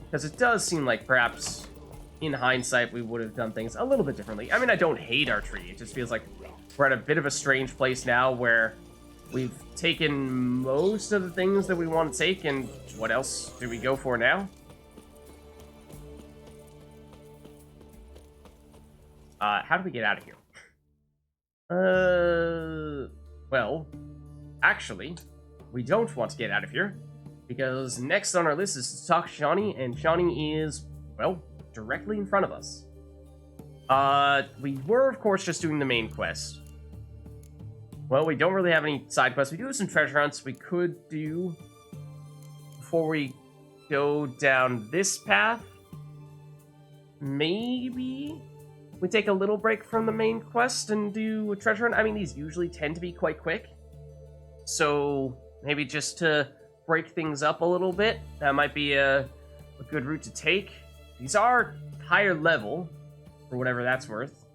Because it does seem like perhaps, in hindsight, we would have done things a little bit differently. I mean, I don't hate our tree. It just feels like we're at a bit of a strange place now where we've taken most of the things that we want to take, and what else do we go for now? How do we get out of here? Well, actually, we don't want to get out of here, because next on our list is to talk to Shawnee, and Shawnee is, well, directly in front of us. We were, of course, just doing the main quest. Well, we don't really have any side quests. We do have some treasure hunts we could do before we go down this path. Maybe we take a little break from the main quest and do a treasure hunt. I mean, these usually tend to be quite quick. So maybe just to break things up a little bit, that might be a good route to take. These are higher level, for whatever that's worth.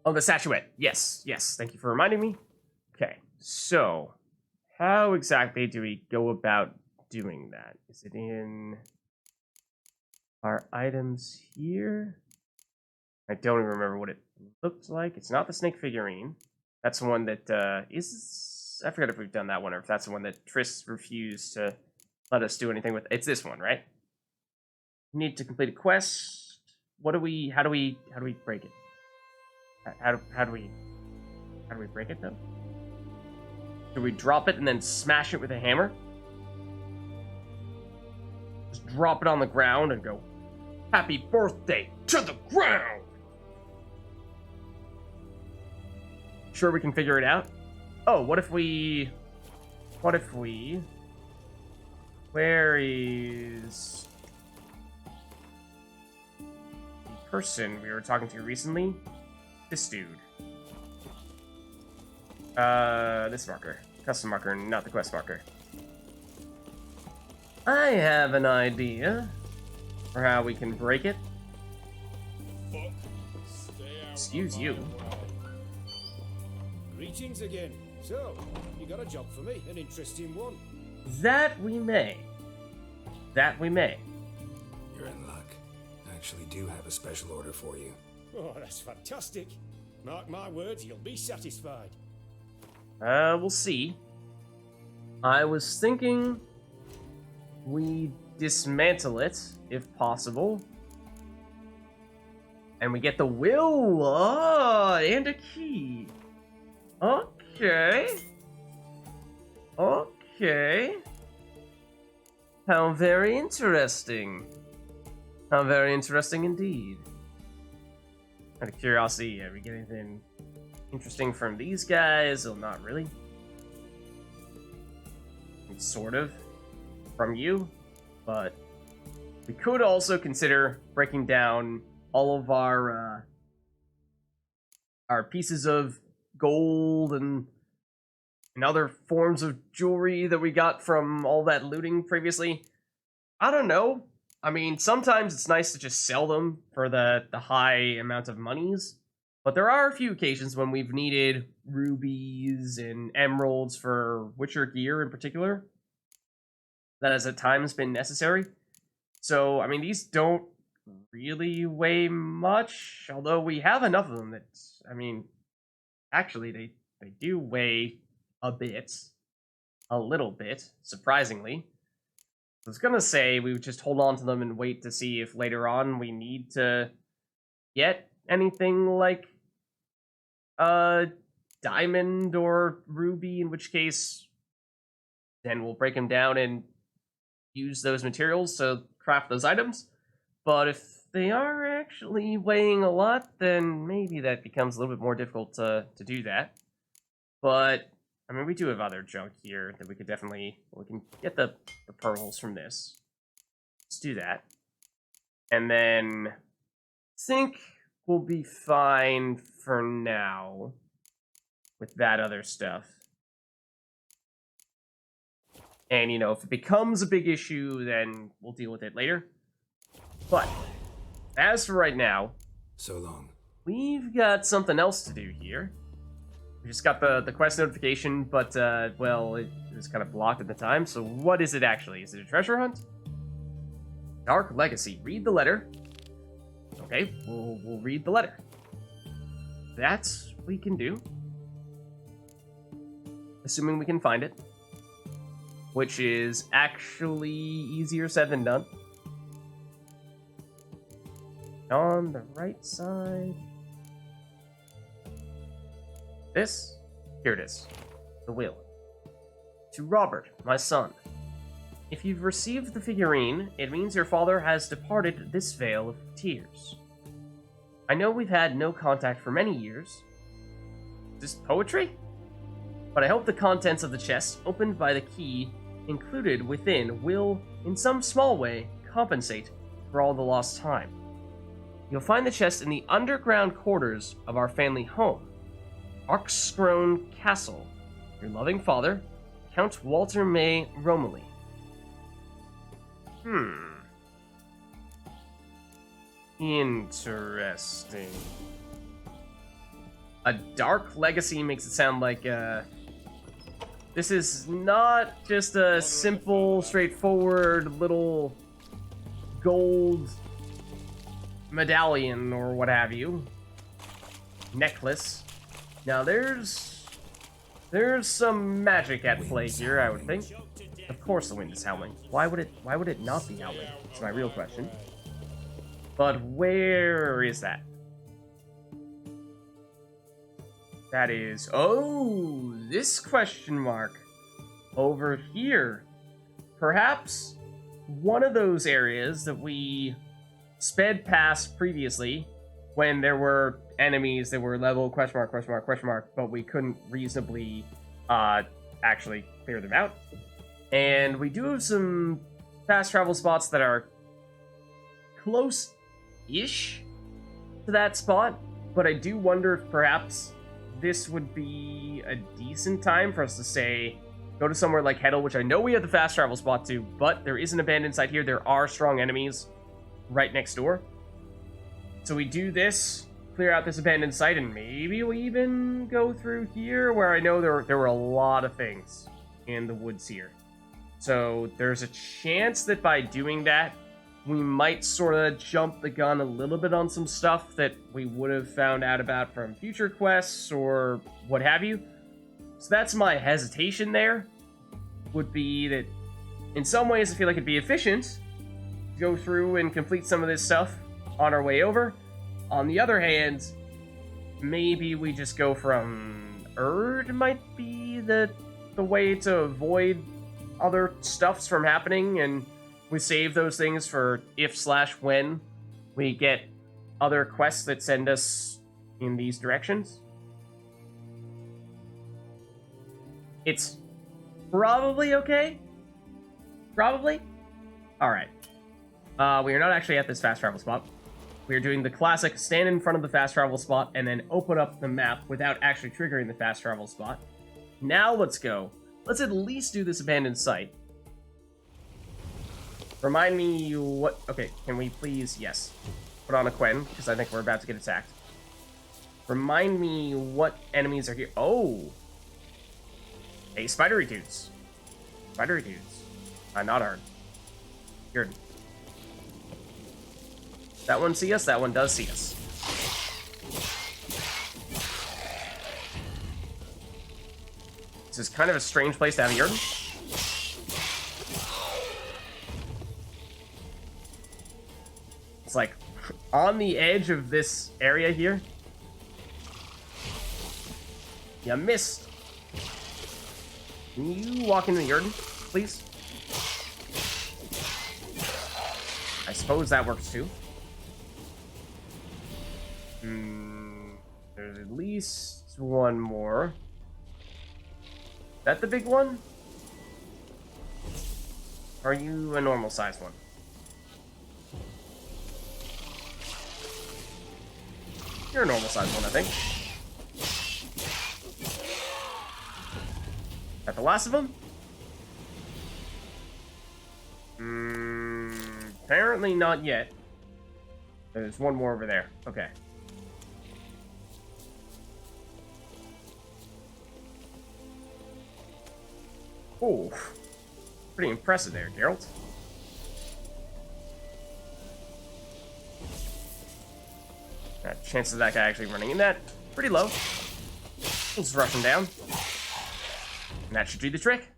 Oh, the statuette. Yes, yes. Thank you for reminding me. Okay, so how exactly do we go about doing that? Is it in our items here? I don't even remember what it looked like. It's not the snake figurine. That's the one that is... I forget if we've done that one or if that's the one that Triss refused to let us do anything with. It's this one, right? We need to complete a quest. What do we... How do we break it? How do we break it, though? Do we drop it and then smash it with a hammer? Just drop it on the ground and go, "Happy birthday to the ground!" Sure we can figure it out? Oh, what if we... Where is... the person we were talking to recently? This dude. This marker. Custom marker, not the quest marker. I have an idea for how we can break it. Excuse you. Greetings again. So, you got a job for me, an interesting one. That we may. That we may. You're in luck. I actually do have a special order for you. Oh, that's fantastic. Mark my words, you'll be satisfied. We'll see. I was thinking we dismantle it, if possible. And we get the will, and a key. Okay. Okay. How very interesting. How very interesting indeed. Out of curiosity, we get anything interesting from these guys? Well, not really. Sort of. From you. But we could also consider breaking down all of our pieces of gold and other forms of jewelry that we got from all that looting previously. I don't know. I mean, sometimes it's nice to just sell them for the high amount of monies, but there are a few occasions when we've needed rubies and emeralds for Witcher gear in particular. That has at times been necessary. So, I mean, these don't really weigh much, although we have enough of them that, I mean, actually, they do weigh a bit. A little bit, surprisingly. I was gonna say we would just hold on to them and wait to see if later on we need to get anything like diamond or ruby, in which case then we'll break them down and use those materials to craft those items. But if they are actually weighing a lot, then maybe that becomes a little bit more difficult to do that. But I mean, we do have other junk here that we could definitely... We can get the pearls from this. Let's do that. And then... I think we'll be fine for now with that other stuff. And, you know, if it becomes a big issue, then we'll deal with it later. But, as for right now... So long. We've got something else to do here. We just got the quest notification, but, well, it was kind of blocked at the time. So what is it actually? Is it a treasure hunt? Dark Legacy. Read the letter. Okay, we'll read the letter. That's what we can do. Assuming we can find it. Which is actually easier said than done. On the right side. This? Here it is. The will. To Robert, my son. If you've received the figurine, it means your father has departed this vale of tears. I know we've had no contact for many years. Is this poetry? But I hope the contents of the chest, opened by the key included within, will, in some small way, compensate for all the lost time. You'll find the chest in the underground quarters of our family home, Arkscrone Castle. Your loving father, Count Walter May Romilly. Interesting. A dark legacy makes it sound like, this is not just a simple, straightforward little gold medallion or what have you. Necklace. Now there's some magic at play here, I would think. Of course the wind is howling. Why would it not be howling? That's my real question. But where is that? That is, oh, this question mark over here. Perhaps one of those areas that we sped past previously when there were enemies that were level question mark, but we couldn't reasonably actually clear them out. And we do have some fast travel spots that are close-ish to that spot, but I do wonder if perhaps this would be a decent time for us to say, go to somewhere like Heddle, which I know we have the fast travel spot to, but there is an abandoned site here. There are strong enemies right next door. So we do this, clear out this abandoned site, and maybe we even go through here, where I know there were a lot of things in the woods here. So there's a chance that by doing that, we might sort of jump the gun a little bit on some stuff that we would have found out about from future quests or what have you. So that's my hesitation there, would be that in some ways I feel like it'd be efficient to go through and complete some of this stuff on our way over. On the other hand, maybe we just go from Erd might be the way to avoid other stuffs from happening, and we save those things for if/when we get other quests that send us in these directions. It's probably okay. Probably. Alright. We are not actually at this fast travel spot. We are doing the classic stand in front of the fast travel spot and then open up the map without actually triggering the fast travel spot. Now let's go. Let's at least do this abandoned site. Remind me what... Okay, can we please... Yes. Put on a Quen, because I think we're about to get attacked. Remind me what enemies are here. Oh! Hey, spidery dudes. Spidery dudes. Not hard. Good. That one see us? That one does see us. This is kind of a strange place to have a Yurden. It's like on the edge of this area here. You missed. Can you walk into the Yurden, please? I suppose that works too. There's at least one more. Is that the big one? Or are you a normal size one? You're a normal size one, I think. Is that the last of them? Apparently not yet. There's one more over there. Okay. Oh, pretty impressive there, Geralt. Chances of that guy actually running in that, pretty low. We'll just rush him down. And that should do the trick.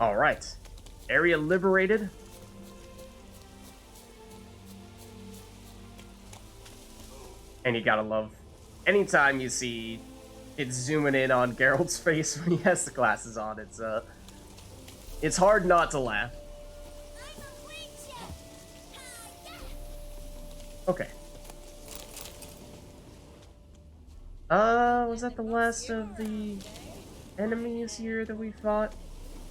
All right. Area liberated. And you gotta love anytime you see it zooming in on Geralt's face when he has the glasses on. It's hard not to laugh. Okay. Was that the last of the enemies here that we fought?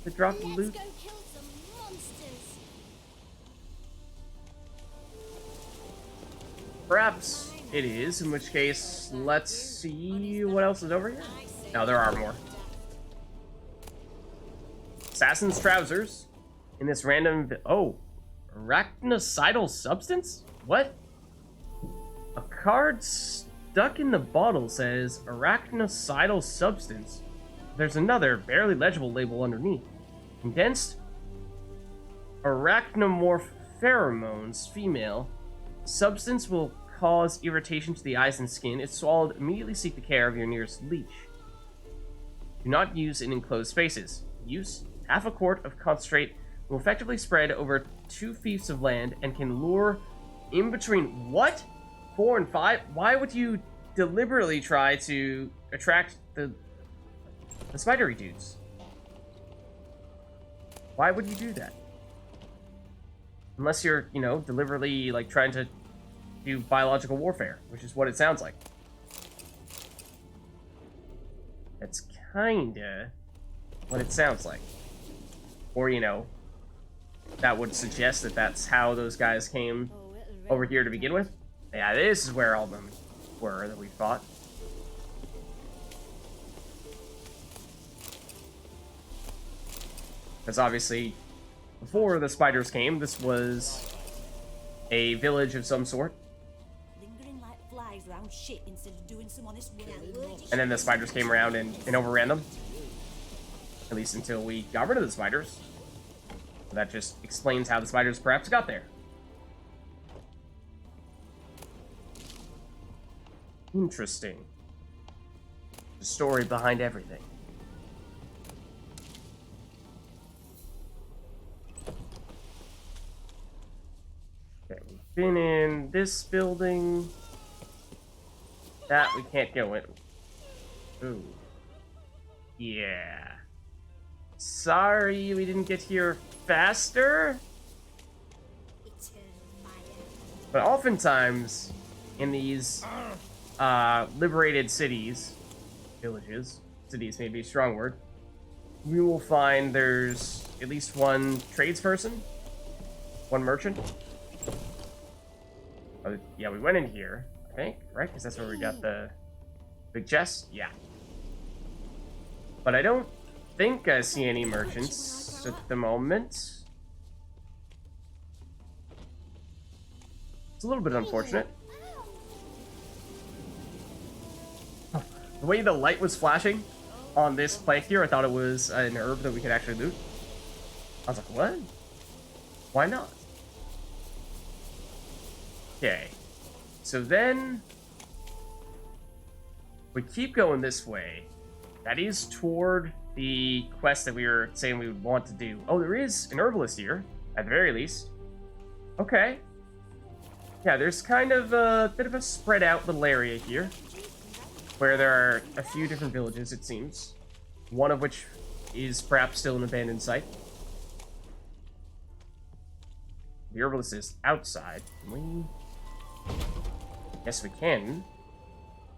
To drop the loot? Let's go kill some monsters. Perhaps it is, in which case, let's see what else is over here. No, there are more. Assassin's trousers. In this random... Oh. Arachnocidal substance? What? A card stuck in the bottle says arachnocidal substance. There's another barely legible label underneath. Condensed arachnomorph pheromones, female. Substance will cause irritation to the eyes and skin. If swallowed, immediately seek the care of your nearest leech. Do not use in enclosed spaces. Use half a quart of concentrate will effectively spread over 2 fiefs of land and can lure in between what? 4 and 5? Why would you deliberately try to attract the spidery dudes? Why would you do that? Unless you're, you know, deliberately, like, trying to do biological warfare, which is what it sounds like. That's kinda what it sounds like. Or, you know, that would suggest that that's how those guys came over here to begin with. Yeah, this is where all of them were that we fought. Because obviously, before the spiders came, this was a village of some sort. Lingering like flies round shit instead of doing some honest work. And then the spiders came around and overran them. At least until we got rid of the spiders. That just explains how the spiders perhaps got there. Interesting. The story behind everything. Okay, we've been in this building. That we can't go in. Ooh. Yeah. Sorry we didn't get here faster. But oftentimes, in these liberated cities, villages, cities may be a strong word, we will find there's at least one tradesperson, one merchant. Yeah, we went in here, I think, right? Because that's where we got the big chest. Yeah. But I don't think I see any merchants at the moment. It's a little bit unfortunate. The way the light was flashing on this plank here, I thought it was an herb that we could actually loot. I was like, what? Why not? Okay. So then we keep going this way. That is toward the quest that we were saying we would want to do. Oh, there is an herbalist here, at the very least. Okay. Yeah, there's kind of a bit of a spread out little area here, where there are a few different villages, it seems. One of which is perhaps still an abandoned site. The herbalist is outside. Yes, we can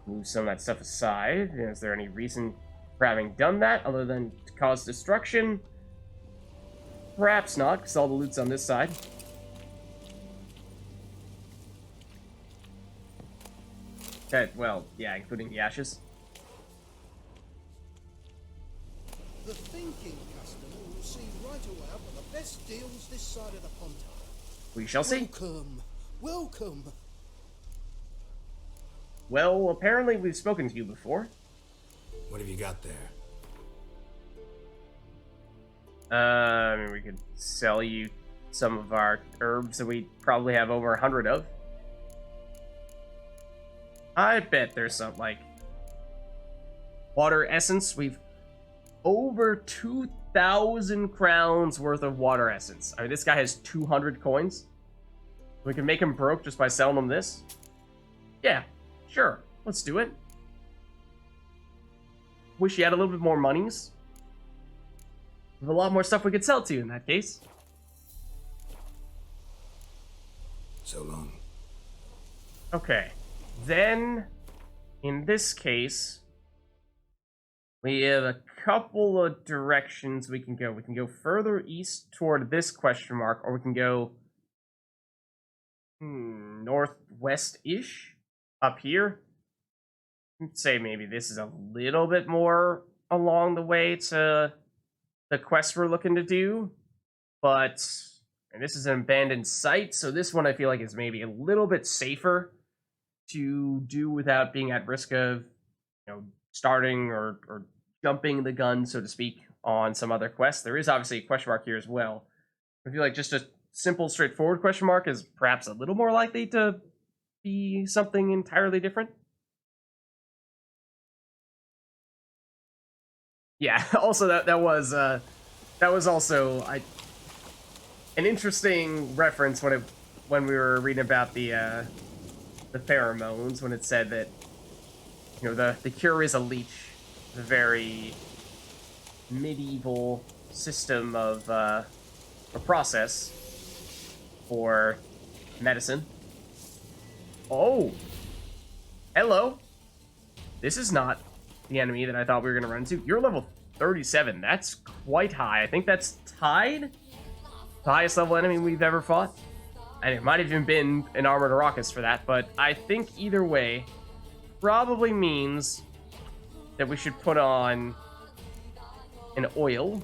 move some of that stuff aside. Is there any reason for having done that, other than to cause destruction? Perhaps not, because all the loot's on this side. Okay, well, yeah, including the ashes. The thinking customer will see right away one of the best deals this side of the pond. We shall see. Welcome, welcome. Well, apparently we've spoken to you before. What have you got there? I mean, we could sell you some of our herbs that we probably have over 100 of. I bet there's some, like, water essence. We've over 2,000 crowns worth of water essence. I mean, this guy has 200 coins. We can make him broke just by selling him this. Yeah, sure. Let's do it. Wish you had a little bit more monies. We have a lot more stuff we could sell to you in that case. So long. Okay. Then, in this case, we have a couple of directions we can go. We can go further east toward this question mark, or we can go northwest-ish up here. I'd say maybe this is a little bit more along the way to the quest we're looking to do, but and this is an abandoned site, so this one I feel like is maybe a little bit safer to do without being at risk of, starting or jumping the gun, so to speak, on some other quest. There is obviously a question mark here as well. I feel like just a simple, straightforward question mark is perhaps a little more likely to be something entirely different. Yeah, also that was also an interesting reference when we were reading about the pheromones, when it said that the cure is a leech, the very medieval system of a process for medicine. Oh, hello. This is not the enemy that I thought we were going to run into. You're level 37. That's quite high. I think that's tied the highest level enemy we've ever fought. And it might have even been an armored ARACHAS for that, but I think either way probably means that we should put on an oil.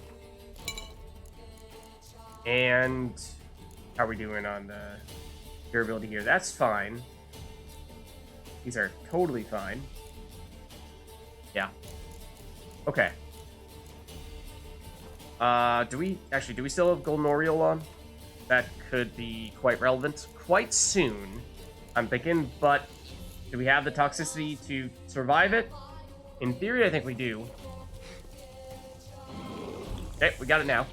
And how are we doing on the durability here? That's fine. These are totally fine. Yeah. Okay. Do we still have Golden Oriole on? That could be quite relevant quite soon, I'm thinking, but do we have the toxicity to survive it? In theory, I think we do. Okay, we got it now.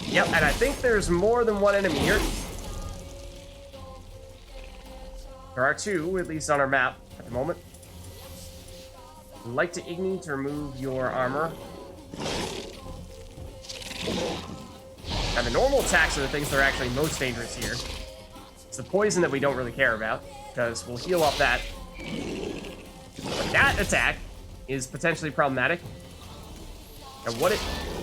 Yep, and I think there's more than one enemy here. There are two, at least on our map at the moment. I'd like to Igni to remove your armor. Now, the normal attacks are the things that are actually most dangerous here. It's the poison that we don't really care about, because we'll heal off that. But that attack is potentially problematic. And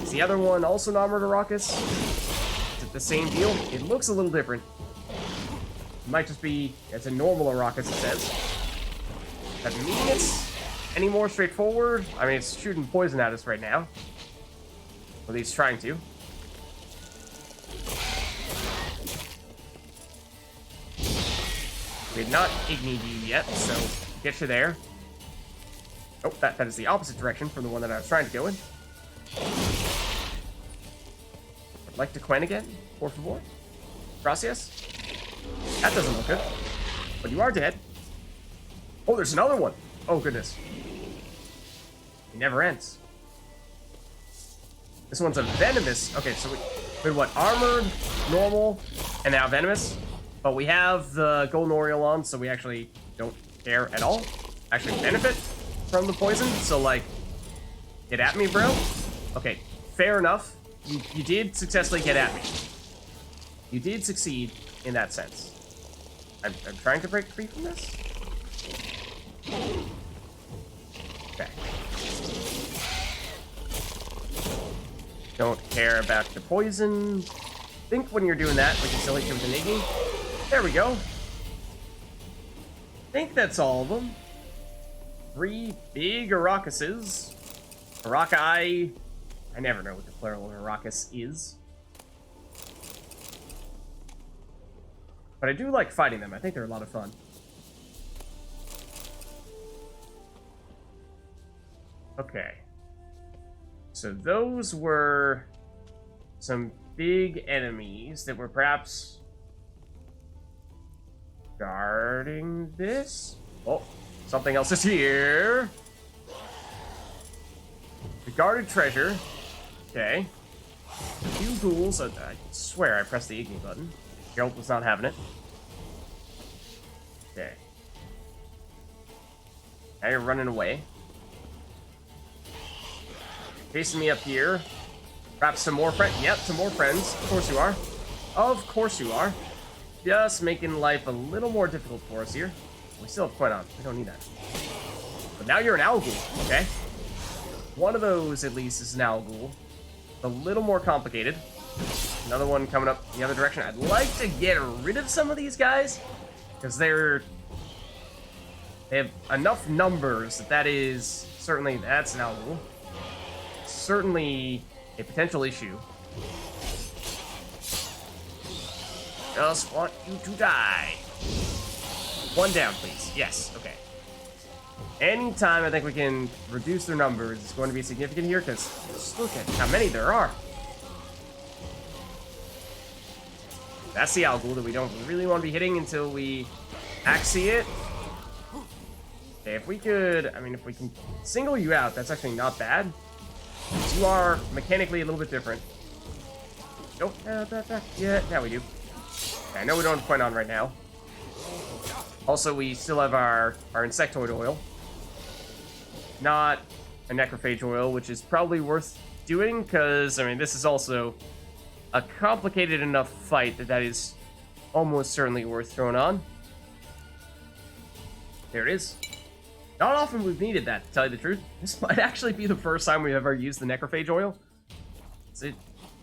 is the other one also an armored ARACHAS? Is it the same deal? It looks a little different. It might just be, it's a normal ARACHAS, it says. Doesn't mean it's any more straightforward. I mean, it's shooting poison at us right now. At least trying to. We had not ignited you yet, so get you there. Oh, that is the opposite direction from the one that I was trying to go in. I'd like to Quen again, por favor. Gracias. That doesn't look good. But you are dead. Oh, there's another one. Oh, goodness. It never ends. This one's a venomous. Okay, so we what? Armored, normal, and now venomous. But we have the Golden Oriole on, so we actually don't care at all. Actually benefit from the poison, so like, get at me, bro. Okay, fair enough. You did successfully get at me. You did succeed in that sense. I'm trying to break free from this. Okay. Don't care about the poison. Think when you're doing that, we can still hit you with an Igni. There we go. Think that's all of them. 3 big ARACHASes. Arachi. I never know what the plural of ARACHAS is. But I do like fighting them. I think they're a lot of fun. Okay. So those were some big enemies that were perhaps guarding this. Oh, something else is here. The guarded treasure. Okay. A few ghouls. I swear I pressed the Igni button. Geralt was not having it. Okay. Now you're running away. Chasing me up here. Perhaps some more friends. Yep, some more friends. Of course you are. Of course you are. Just making life a little more difficult for us here. We still have Quinn on. We don't need that. But now you're an owl ghoul, okay? One of those, at least, is an owl ghoul. A little more complicated. Another one coming up the other direction. I'd like to get rid of some of these guys, because they have enough numbers that is certainly, that's an owl ghoul. Certainly a potential issue. Just want you to die. One down, please. Yes, okay. Anytime I think we can reduce their numbers is going to be significant here, because just look at how many there are. That's the owl ghoul that we don't really want to be hitting until we axie it. Okay, if we could, I mean, if we can single you out, that's actually not bad. You are mechanically a little bit different. Nope. Yeah, now we do. Okay, I know we don't have Quinn on right now. Also, we still have our insectoid oil. Not a necrophage oil, which is probably worth doing, because, I mean, this is also a complicated enough fight that is almost certainly worth throwing on. There it is. Not often we've needed that, to tell you the truth. This might actually be the first time we've ever used the necrophage oil. It's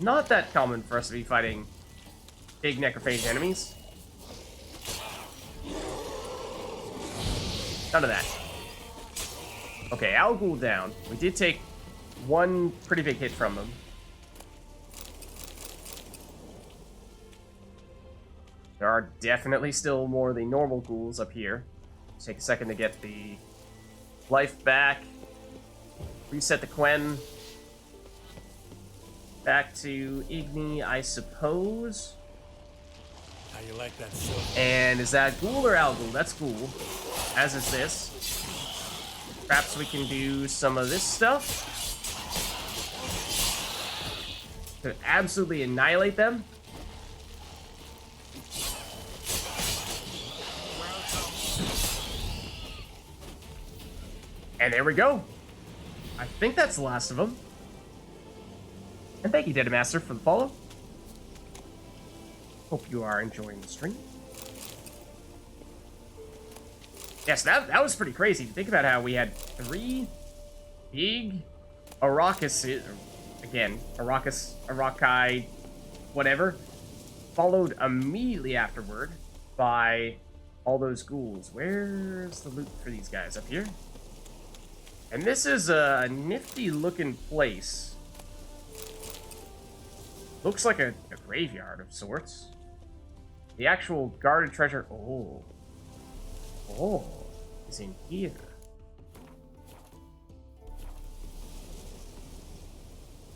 not that common for us to be fighting big necrophage enemies. None of that. Okay, Owl Ghoul down. We did take one pretty big hit from them. There are definitely still more of the normal ghouls up here. Take a second to get the life back. Reset the Quen. Back to Igni, I suppose. How you like that silver? And is that ghoul or owl ghoul? That's ghoul. As is this. Perhaps we can do some of this stuff. To absolutely annihilate them. And there we go. I think that's the last of them. And thank you, Data Master, for the follow. Hope you are enjoying the stream. Yes, that was pretty crazy. Think about how we had 3 big ARACHAS, again, ARACHI, whatever, followed immediately afterward by all those ghouls. Where's the loot for these guys? Up here? And this is a nifty looking place. Looks like a graveyard of sorts. The actual guarded treasure. Oh, is in here.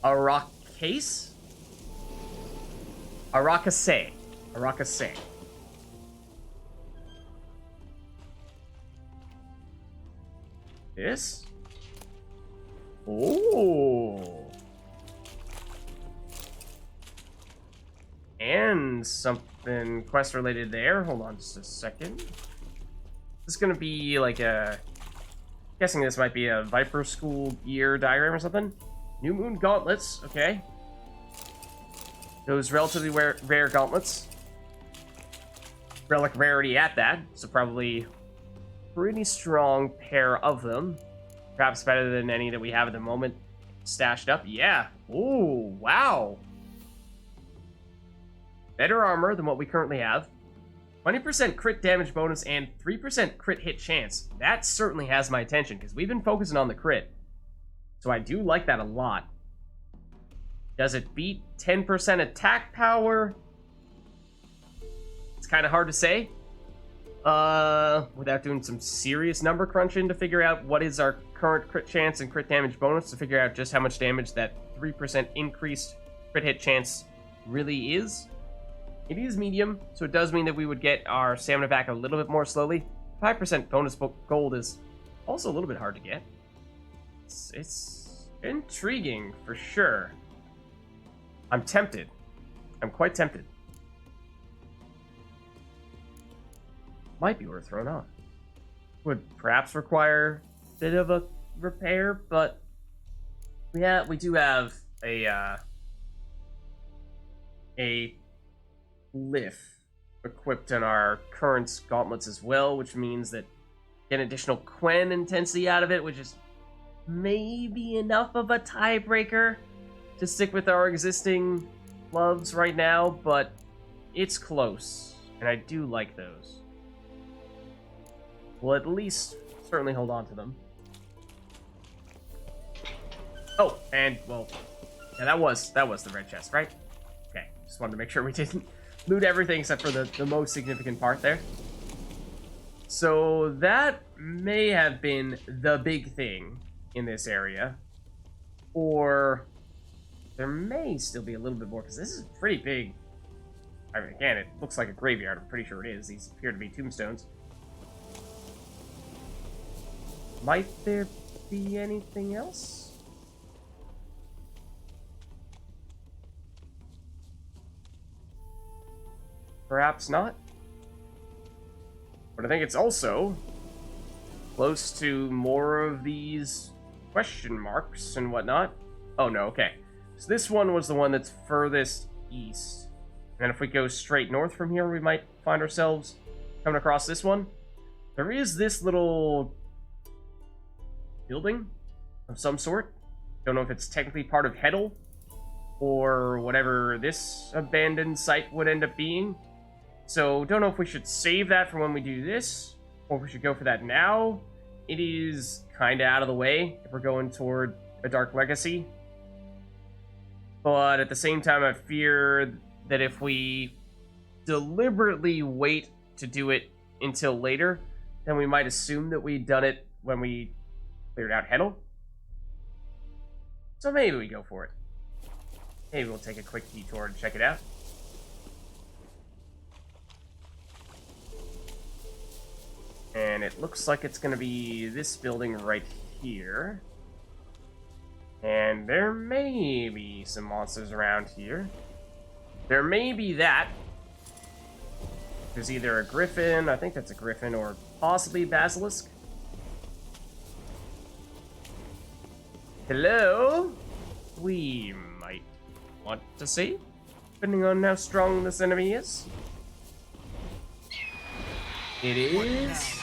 ARACHAS? ARACHAS. This? Oh. And something quest related there. Hold on just a second. This is gonna be like a... Guessing this might be a Viper School gear diagram or something. New Moon Gauntlets, okay. Those relatively rare gauntlets. Relic rarity at that, so probably pretty strong pair of them. Perhaps better than any that we have at the moment stashed up. Yeah. Ooh, wow. Better armor than what we currently have. 20% crit damage bonus and 3% crit hit chance. That certainly has my attention, because we've been focusing on the crit. So I do like that a lot. Does it beat 10% attack power? It's kind of hard to say. Without doing some serious number crunching to figure out what is our current crit chance and crit damage bonus to figure out just how much damage that 3% increased crit hit chance really is. It is medium, so it does mean that we would get our stamina back a little bit more slowly. 5% bonus gold is also a little bit hard to get. It's intriguing for sure. I'm tempted. I'm quite tempted. Might be worth throwing on. Would perhaps require a bit of a repair, but we do have a glyph equipped in our current gauntlets as well, which means that get additional Quen intensity out of it, which is maybe enough of a tiebreaker to stick with our existing gloves right now, but it's close, and I do like those. We'll at least certainly hold on to them. Oh, and, well, yeah, that was the red chest, right? Okay, just wanted to make sure we didn't loot everything except for the most significant part there. So that may have been the big thing in this area. Or there may still be a little bit more, because this is pretty big. I mean, again, it looks like a graveyard. I'm pretty sure it is. These appear to be tombstones. Might there be anything else? Perhaps not. But I think it's also close to more of these question marks and whatnot. Oh no, okay. So this one was the one that's furthest east. And if we go straight north from here, we might find ourselves coming across this one. There is this little building of some sort. Don't know if it's technically part of Heddle or whatever this abandoned site would end up being. So don't know if we should save that for when we do this, or if we should go for that now. It is kind of out of the way if we're going toward a Dark Legacy. But at the same time, I fear that if we deliberately wait to do it until later, then we might assume that we'd done it when we cleared out Heddle. So maybe we go for it. Maybe we'll take a quick detour and check it out. And it looks like it's going to be this building right here. And there may be some monsters around here. There may be that. There's either a griffin, I think that's a griffin, or possibly basilisk. Hello? We might want to see, depending on how strong this enemy is. It is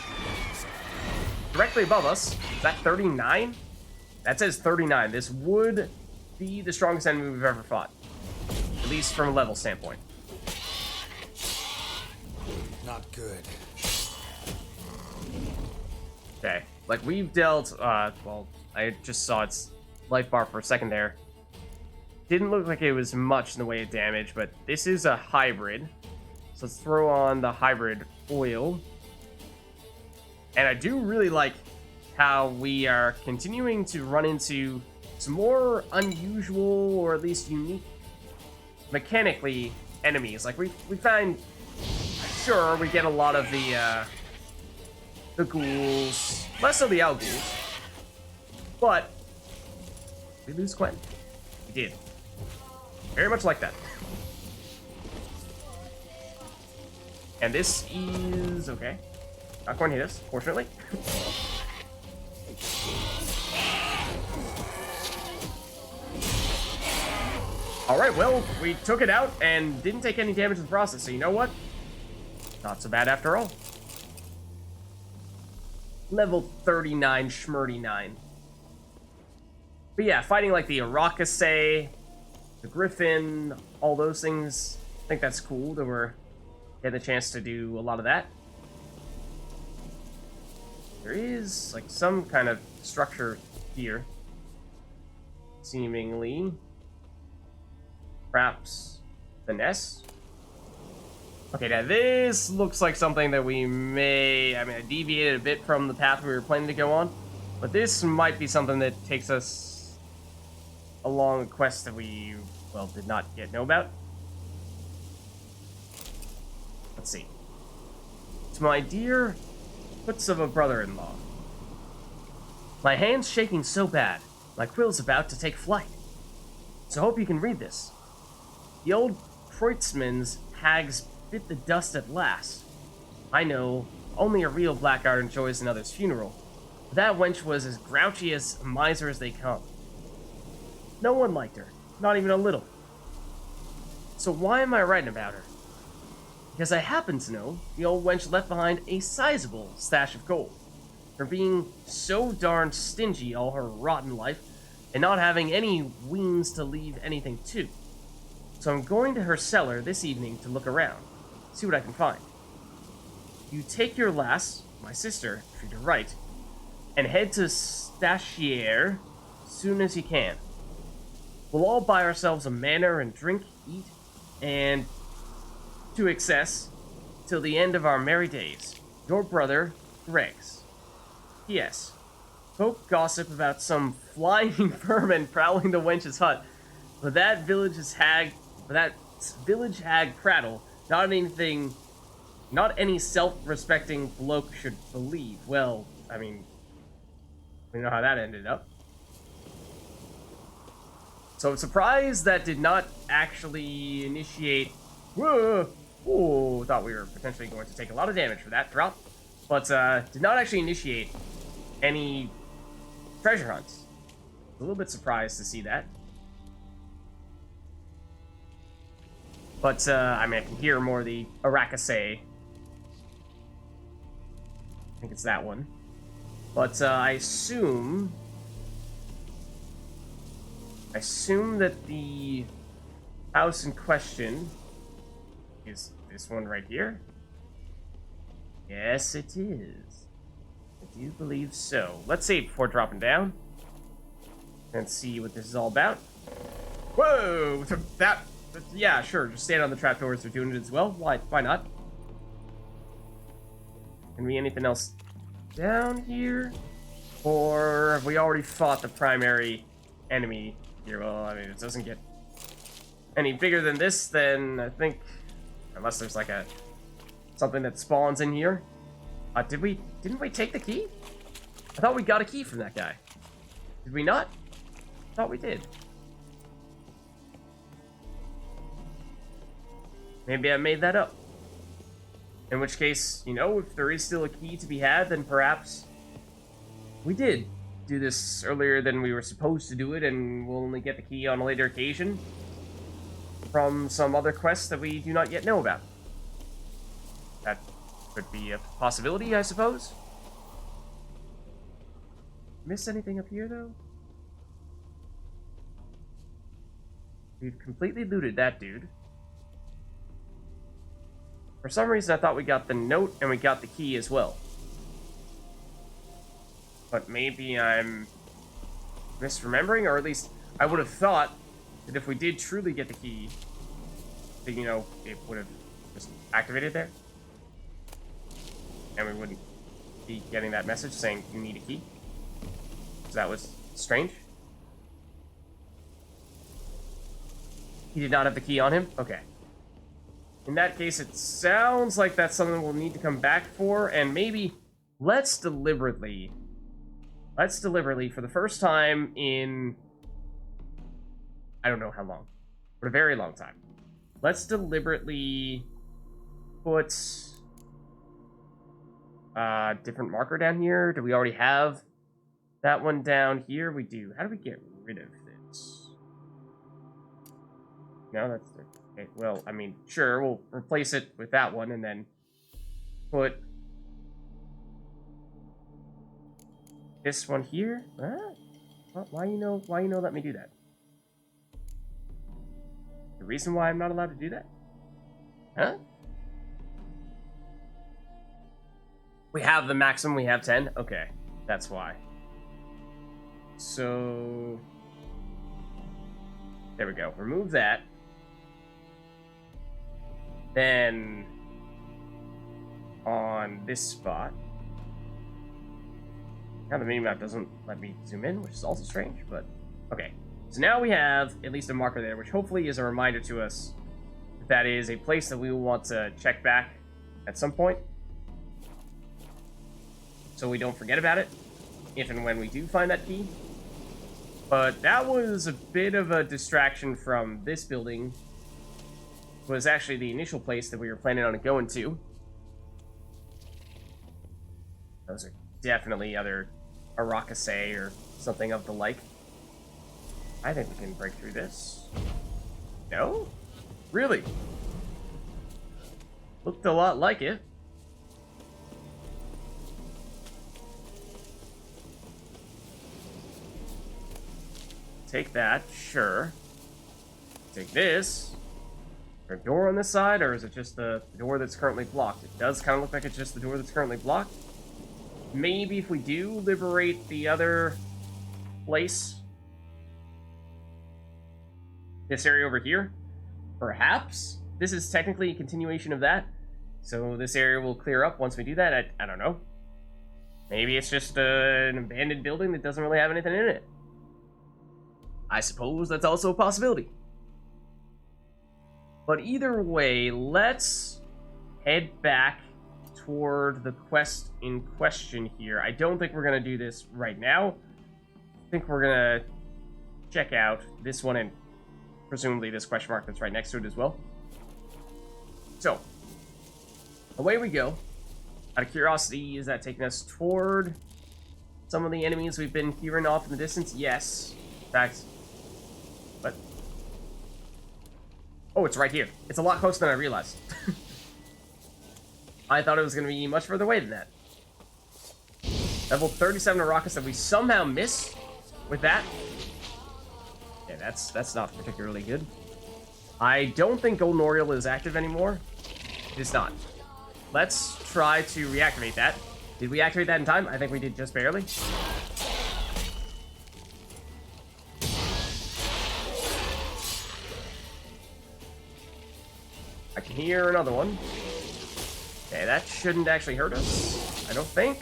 directly above us. Is that 39? That says 39. This would be the strongest enemy we've ever fought. At least from a level standpoint. Not good. Okay. Like, we've dealt, well, I just saw its life bar for a second there. Didn't look like it was much in the way of damage, but this is a hybrid. So let's throw on the hybrid oil. And I do really like how we are continuing to run into some more unusual, or at least unique, mechanically, enemies. Like, we find, sure, we get a lot of the ghouls, less of the owl ghouls, but we lose Quen. We did. Very much like that. And this is okay. Not going to hit us, fortunately. Alright, well, we took it out and didn't take any damage in the process, so you know what? Not so bad after all. Level 39 Schmurdy-9. But yeah, fighting like the ARACHAS, the Griffin, all those things, I think that's cool that we're getting the chance to do a lot of that. There is, like, some kind of structure here. Seemingly. Perhaps the nest? Okay, now this looks like something that we may... I mean, I deviated a bit from the path we were planning to go on, but this might be something that takes us along a quest that we, well, did not yet know about. Let's see. To my dear foots of a brother-in-law. My hand's shaking so bad, my quill's about to take flight. So hope you can read this. The old Kreutzmann's hags bit the dust at last. I know, only a real blackguard enjoys another's funeral, but that wench was as grouchy as a miser as they come. No one liked her, not even a little. So why am I writing about her? Because I happen to know the old wench left behind a sizable stash of gold, for being so darn stingy all her rotten life, and not having any weans to leave anything to. So I'm going to her cellar this evening to look around, see what I can find. You take your lass, my sister, if you're right, and head to Stachier soon as you can. We'll all buy ourselves a manor and drink, eat, and to excess, till the end of our merry days. Your brother, Greg's. P.S. Folk gossip about some flying vermin prowling the wench's hut, but that village hag prattle, not any self-respecting bloke should believe. Well, I mean, we know how that ended up. So I'm surprised that did not actually initiate... Whoa! Ooh, thought we were potentially going to take a lot of damage for that drop. But did not actually initiate any treasure hunts. A little bit surprised to see that. But, I mean, I can hear more of the ARACHAS. I think it's that one. But, I assume that the house in question is this one right here. Yes, it is. I do believe so. Let's save before dropping down and see what this is all about. Whoa! Yeah, sure. Just stand on the trapdoors. They're doing it as well. Why not? Can we anything else down here? Or have we already fought the primary enemy here? Well, I mean, it doesn't get any bigger than this, then I think, unless there's like something that spawns in here. Didn't we take the key? I thought we got a key from that guy. Did we not? I thought we did. Maybe I made that up. In which case, you know, if there is still a key to be had, then perhaps we did do this earlier than we were supposed to do it, and we'll only get the key on a later occasion from some other quest that we do not yet know about. That could be a possibility, I suppose. Miss anything up here, though? We've completely looted that dude. For some reason, I thought we got the note and we got the key as well. But maybe I'm misremembering, or at least I would have thought that if we did truly get the key, that, you know, it would have just activated there. And we wouldn't be getting that message saying you need a key. So that was strange. He did not have the key on him? Okay. In that case, it sounds like that's something we'll need to come back for, and maybe let's deliberately, for the first time in, I don't know how long, but a very long time, let's deliberately put a different marker down here. Do we already have that one down here? We do. How do we get rid of this? No, that's it. Okay, well, I mean, sure, we'll replace it with that one and then put this one here. Why you know let me do that? The reason why I'm not allowed to do that? Huh? We have the maximum, we have 10? Okay, that's why. So there we go. Remove that. Then on this spot. Now the minimap doesn't let me zoom in, which is also strange, but okay. So now we have at least a marker there, which hopefully is a reminder to us that is a place that we will want to check back at some point, so we don't forget about it if and when we do find that key. But that was a bit of a distraction from this building. It was actually the initial place that we were planning on going to. Those are definitely other ARACHAS or something of the like. I think we can break through this. No? Really? Looked a lot like it. Take that, sure. Take this. Is there a door on this side, or is it just the door that's currently blocked? It does kind of look like it's just the door that's currently blocked. Maybe if we do liberate the other place, this area over here, perhaps this is technically a continuation of that. So this area will clear up once we do that. I don't know. Maybe it's just an abandoned building that doesn't really have anything in it. I suppose that's also a possibility. But either way, let's head back toward the quest in question here. I don't think we're going to do this right now. I think we're going to check out this one and presumably this question mark that's right next to it as well. So, away we go. Out of curiosity, is that taking us toward some of the enemies we've been hearing off in the distance? Yes. In fact, but... oh, it's right here. It's a lot closer than I realized. I thought it was going to be much further away than that. Level 37 ARACHAS that we somehow miss with that. Yeah, that's not particularly good. I don't think Golden Oriole is active anymore. It is not. Let's try to reactivate that. Did we activate that in time? I think we did just barely. I can hear another one. Okay, that shouldn't actually hurt us, I don't think.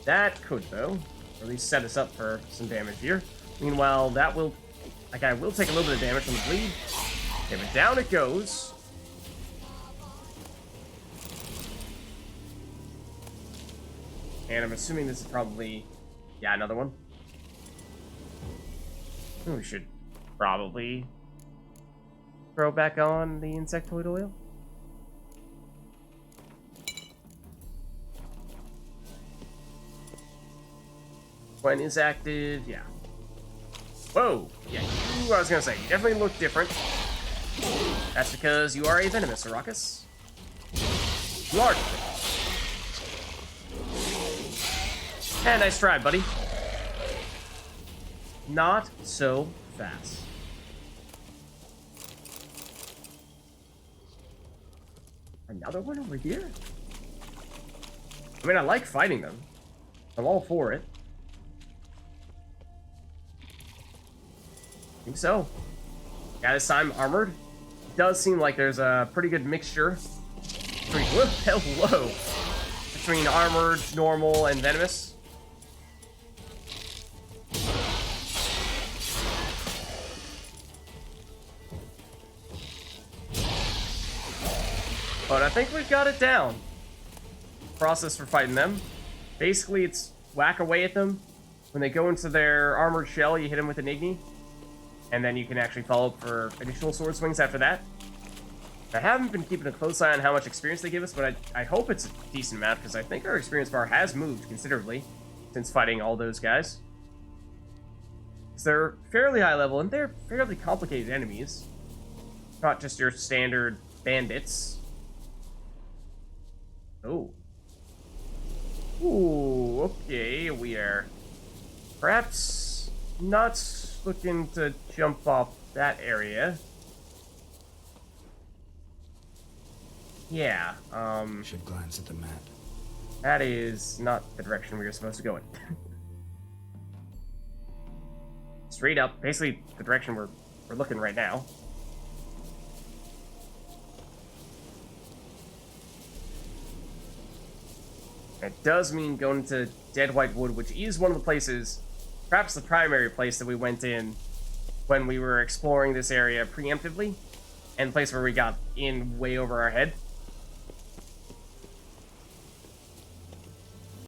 That could, though. Or at least set us up for some damage here. Meanwhile, that will... that guy will take a little bit of damage from the bleed. Okay, but down it goes. And I'm assuming this is probably... yeah, another one. We should probably throw back on the insectoid oil. When is active, yeah. Whoa! Yeah, I was gonna say, you definitely look different. That's because you are a venomous ARACHAS. You are different. Eh, nice try, buddy. Not so fast. Another one over here? I mean, I like fighting them. I'm all for it. I think so. Yeah, this time armored. Does seem like there's a pretty good mixture between, hello, between armored, normal, and venomous. But I think we've got it down. Process for fighting them. Basically, it's whack away at them. When they go into their armored shell, you hit them with an Igni. And then you can actually follow up for additional sword swings after that. I haven't been keeping a close eye on how much experience they give us, but I hope it's a decent amount, because I think our experience bar has moved considerably since fighting all those guys. So they're fairly high level, and they're fairly complicated enemies. Not just your standard bandits. Oh. Ooh, okay, we are perhaps not looking to jump off that area. Yeah, Should glance at the map. that is not the direction we were supposed to go in. Straight up, basically the direction we're looking right now. It does mean going to Dead White Wood, which is one of the places, perhaps the primary place that we went in when we were exploring this area preemptively, and the place where we got in way over our head.